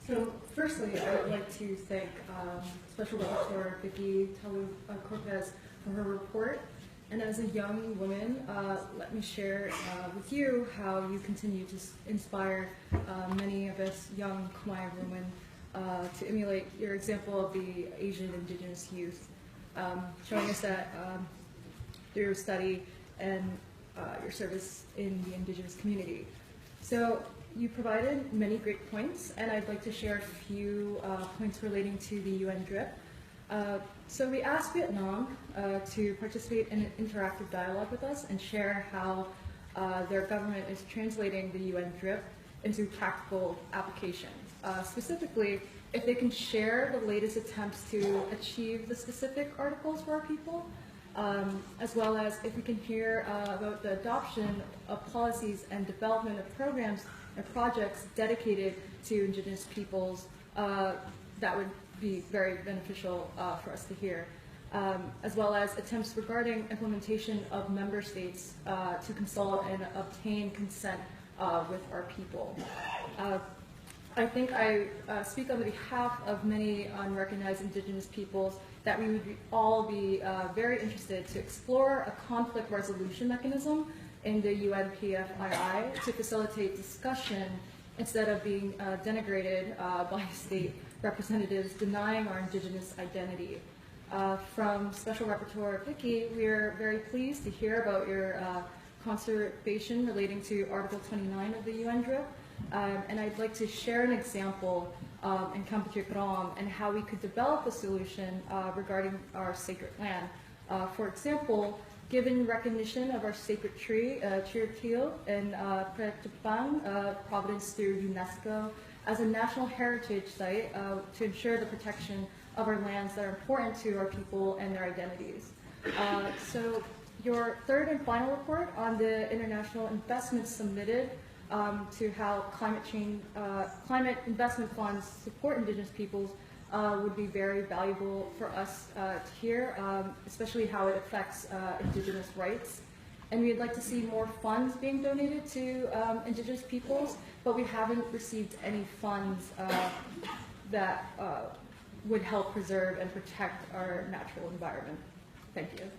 So firstly, I would like to thank Special Rapporteur Vicky Cortez for her report. And as a young woman, let me share with you how you continue to inspire many of us young Khmer women to emulate your example of the Asian indigenous youth, showing us that through your study and your service in the indigenous community. So you provided many great points, and I'd like to share a few points relating to the UN DRIP. So we asked Vietnam to participate in an interactive dialogue with us and share how their government is translating the UN DRIP into practical application. Specifically, if they can share the latest attempts to achieve the specific articles for our people, as well as if we can hear about the adoption of policies and development of programs and projects dedicated to indigenous peoples, that would be very beneficial for us to hear, as well as attempts regarding implementation of member states to consult and obtain consent with our people. I think I speak on behalf of many unrecognized indigenous peoples that we would all be very interested to explore a conflict resolution mechanism in the UNPFII to facilitate discussion instead of being denigrated by state representatives denying our indigenous identity. From Special Rapporteur Vicky, we are very pleased to hear about your conservation relating to Article 29 of the UN DRIP. And I'd like to share an example in Khmer-Krom and how we could develop a solution regarding our sacred land. For example, given recognition of our sacred tree, Chirtil, in Prepang, Providence through UNESCO, as a national heritage site to ensure the protection of our lands that are important to our people and their identities. So your third and final report on the international investments submitted to how climate investment funds support indigenous peoples would be very valuable for us to hear, especially how it affects indigenous rights. And we'd like to see more funds being donated to indigenous peoples, but we haven't received any funds that would help preserve and protect our natural environment. Thank you.